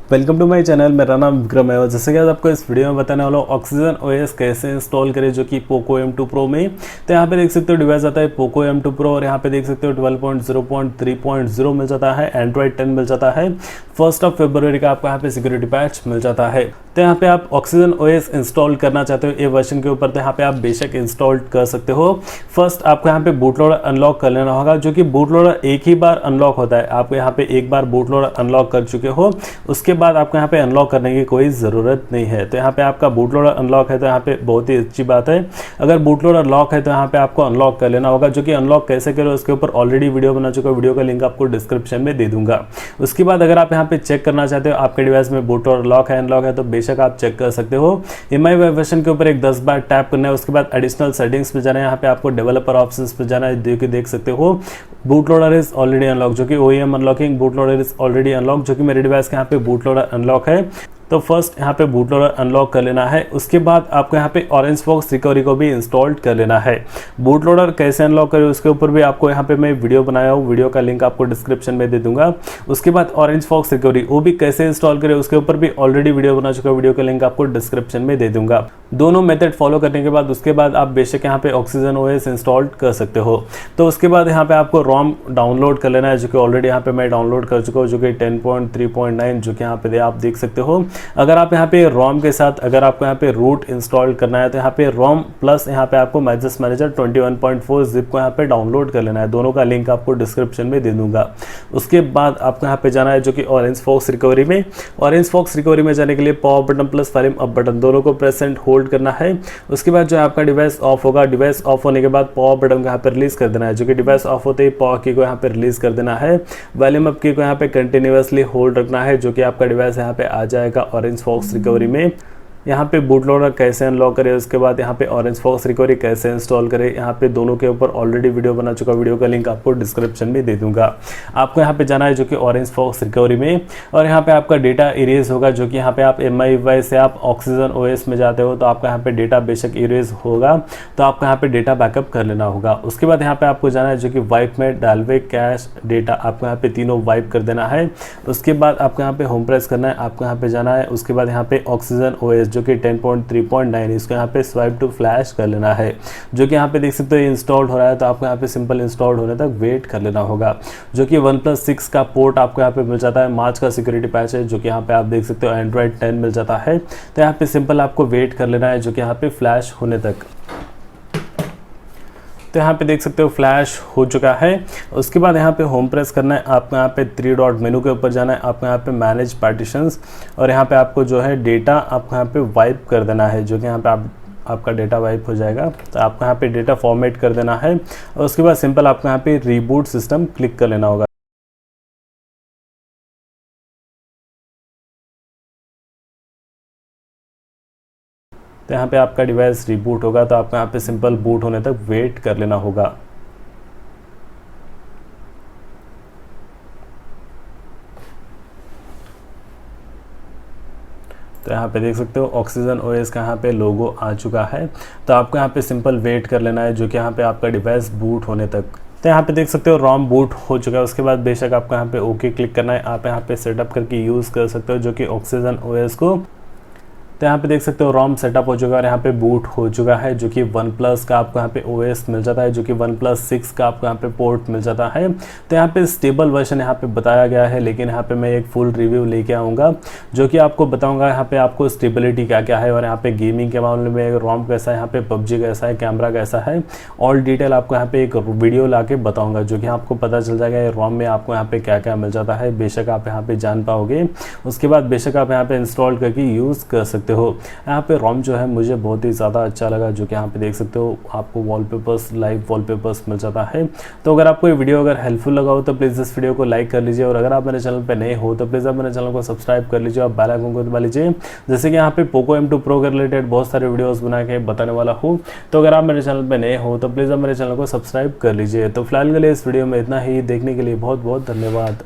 Welcome to my channel. मेरा नाम विक्रम है और जैसे कि आज आपको इस वीडियो में बताने वाला हूँ OxygenOS कैसे इंस्टॉल करें जो कि Poco M2 Pro में। तो यहाँ पे देख सकते हो डिवाइस आता है Poco M2 Pro और यहाँ पे देख सकते हो 12.0.3.0 मिल जाता है, Android 10 मिल जाता है। 1 फरवरी का आपको यहाँ पे सिक्योरिटी पैच मिल जाता है। तो यहाँ पे आप OxygenOS इंस्टॉल करना चाहते हो ये वर्जन के ऊपर, तो यहाँ पे आप बेशक इंस्टॉल कर सकते हो। फर्स्ट आपको यहाँ पे बूट लोडर अनलॉक कर लेना होगा, जो कि बूट लोडर एक ही बार अनलॉक होता है। आपको यहाँ पे एक बार बूट लोडर अनलॉक कर चुके हो, उसके बाद आपको यहाँ पे अनलॉक करने की कोई ज़रूरत नहीं है। तो यहाँ पे आपका बूट लोडर अनलॉक है, तो यहाँ पे बहुत ही अच्छी बात है। अगर बूट लोडर लॉक है तो यहाँ पे आपको अनलॉक कर लेना होगा, जो कि अनलॉक कैसे करो उसके ऊपर ऑलरेडी वीडियो बना चुका, वीडियो का लिंक आपको डिस्क्रिप्शन में दे दूंगा। उसके बाद अगर आप यहाँ पे चेक करना चाहते हो आपके डिवाइस में बूट लोडर लॉक है अनलॉक है, तो बेशक आप चेक कर सकते हो। 𝗬𝗵 के ऊपर एक 10 बार टैप करना है, उसके बाद एडिशनल सेटिंग्स पे जाना है। यहाँ पे आपको डेवलपर ऑप्शंस पे जाना है, जो कि देख सकते हो boot loader is already unlock, जो कि OEM unlocking boot loader is already unlock, जो कि मेरे डिवाइस के यहाँ पे बूट लोडर अनलॉक है। तो फर्स्ट यहाँ पे बूट लोडर अनलॉक कर लेना है। उसके बाद आपको यहाँ पे ऑरेंजफॉक्स रिकवरी को भी इंस्टॉल कर लेना है। बूट लोडर कैसे अनलॉक करें उसके ऊपर भी आपको यहाँ पे मैं वीडियो बनाया हूँ, वीडियो का लिंक आपको डिस्क्रिप्शन में दे दूंगा। उसके बाद ऑरेंजफॉक्स रिकवरी वो भी कैसे इंस्टॉल करें उसके ऊपर भी ऑलरेडी वीडियो बना चुका, वीडियो का लिंक आपको डिस्क्रिप्शन में दे दूंगा। दोनों मेथड फॉलो करने के बाद उसके बाद आप बेशक यहाँ पे OxygenOS इंस्टॉल कर सकते हो। तो उसके बाद यहाँ पे आपको रोम डाउनलोड कर लेना है, जो कि ऑलरेडी यहाँ पे मैं डाउनलोड कर चुका हूँ, जो कि 10.3.9 जो कि यहाँ पे आप देख सकते हो। अगर आप यहाँ पे रोम के साथ अगर आपको यहाँ पे रूट इंस्टॉल करना है तो यहाँ पे रोम प्लस यहाँ पे आपको मैसेज मैनेजर 21.4 जिप को यहाँ पे डाउनलोड कर लेना है। दोनों का लिंक आपको डिस्क्रिप्शन में दे दूंगा। उसके बाद आपको यहाँ पे जाना है जो कि ऑरेंजफॉक्स रिकवरी में। ऑरेंजफॉक्स रिकवरी में जाने के लिए power button plus flame up button दोनों को प्रेस एंड होल्ड करना है। उसके बाद जो है आपका डिवाइस ऑफ होगा, डिवाइस ऑफ होने के बाद पावर बटन को यहाँ पे रिलीज कर देना है, जो कि डिवाइस ऑफ होते ही पावर की को यहाँ पे रिलीज कर देना है। वॉल्यूम अप की को यहाँ पे कंटिन्यूअसली होल्ड रखना है, जो कि आपका डिवाइस यहाँ पे आ जाएगा ऑरेंजफॉक्स रिकवरी में। यहाँ पे बूट लोडर कैसे अनलॉक करें, उसके बाद यहाँ पे ऑरेंजफॉक्स रिकवरी कैसे इंस्टॉल करें, यहाँ पे दोनों के ऊपर ऑलरेडी वीडियो बना चुका, वीडियो का लिंक आपको डिस्क्रिप्शन में दे दूंगा। आपको यहाँ पे जाना है जो कि ऑरेंजफॉक्स रिकवरी में, और यहाँ पे आपका डेटा इरेज होगा, जो कि यहाँ पे आप miui से आप OxygenOS में जाते हो तो आपका यहाँ पे डेटा बेशक इरेज होगा, तो आपको यहाँ पे डेटा बैकअप कर लेना होगा। उसके बाद यहाँ पे आपको जाना है जो कि वाइप में डालवे कैश डेटा, आपको यहाँ पे तीनों वाइप कर देना है। उसके बाद आपको यहाँ पे होम प्रेस करना है, आपको यहाँ पे जाना है। उसके बाद यहाँ पे OxygenOS जो कि 10.3.9 इसको यहाँ पे स्वाइप टू फ्लैश कर लेना है, जो कि यहाँ पे देख सकते हो इंस्टॉल हो रहा है। तो आपको यहाँ पे सिंपल इंस्टॉल होने तक वेट कर लेना होगा, जो कि OnePlus 6 का पोर्ट आपको यहाँ पे मिल जाता है। मार्च का सिक्योरिटी पैच है, जो कि यहाँ पे आप देख सकते हो Android 10 मिल जाता है। तो यहाँ पे सिंपल आपको वेट कर लेना है, जो कि यहाँ पे फ्लैश होने तक। तो यहाँ पे देख सकते हो फ्लैश हो चुका है। उसके बाद यहाँ पे होम प्रेस करना है, आपको यहाँ पे 3 डॉट मेनू के ऊपर जाना है, आपको यहाँ पे मैनेज पार्टीशंस, और यहाँ पे आपको जो है डेटा आपको यहाँ पे वाइप कर देना है, जो कि यहाँ पे आपका डेटा वाइप हो जाएगा। तो आपको यहाँ पे डेटा फॉर्मेट कर देना है, और उसके बाद सिंपल आपको यहाँ पे रीबूट सिस्टम क्लिक कर लेना होगा। तो यहाँ पे आपका डिवाइस रिबूट होगा, तो आपको यहाँ पे सिंपल बूट होने तक वेट कर लेना होगा। तो यहाँ पे देख सकते हो OxygenOS का यहाँ पे लोगो आ चुका है। तो आपको यहाँ पे सिंपल वेट कर लेना है, जो कि यहाँ पे आपका डिवाइस बूट होने तक। तो यहाँ पे देख सकते हो रोम बूट हो चुका है। उसके बाद बेशक आपको यहाँ पे ओके क्लिक करना है, आप यहाँ पे सेटअप करके यूज़ कर सकते हो जो कि OxygenOS को। तो यहाँ पे देख सकते हो रोम सेटअप हो चुका है और यहाँ पे बूट हो चुका है, जो कि OnePlus का आपको यहाँ पे OS मिल जाता है, जो कि OnePlus 6 का आपको यहाँ पे पोर्ट मिल जाता है। तो यहाँ पे स्टेबल वर्जन यहाँ पे बताया गया है, लेकिन यहाँ पे मैं एक फुल रिव्यू लेके आऊँगा, जो कि आपको बताऊँगा यहाँ पे आपको स्टेबिलिटी क्या क्या है, और यहाँ पे गेमिंग के मामले में रोम कैसा है, यहाँ पे PUBG कैसा है, कैमरा कैसा है, ऑल डिटेल आपको यहाँ पे एक वीडियो ला के बताऊँगा, जो कि आपको पता चल जाएगा रोम में आपको यहाँ पे क्या क्या मिल जाता है। बेशक आप यहाँ पे जान पाओगे। उसके बाद बेशक आप यहाँ पे इंस्टॉल करके यूज़ कर सकते हो। यहाँ पे रोम जो है मुझे बहुत ही ज़्यादा अच्छा लगा, जो कि यहाँ पे देख सकते हो आपको वॉलपेपर्स, लाइव वॉलपेपर्स मिल जाता है। तो अगर आपको ये वीडियो अगर हेल्पफुल लगा हो तो प्लीज़ इस वीडियो को लाइक कर लीजिए, और अगर आप मेरे चैनल पे नए हो तो प्लीज़ आप मेरे चैनल को सब्सक्राइब कर लीजिए और बेल आइकन को दबा लीजिए। जैसे कि यहाँ पे Poco M2 Pro के रिलेटेड बहुत सारे वीडियोज़ बना के बताने वाला हूँ। तो अगर आप मेरे चैनल पर नए हो तो प्लीज़ आप मेरे चैनल को सब्सक्राइब कर लीजिए। तो फिलहाल के लिए इस वीडियो में इतना ही। देखने के लिए बहुत बहुत धन्यवाद।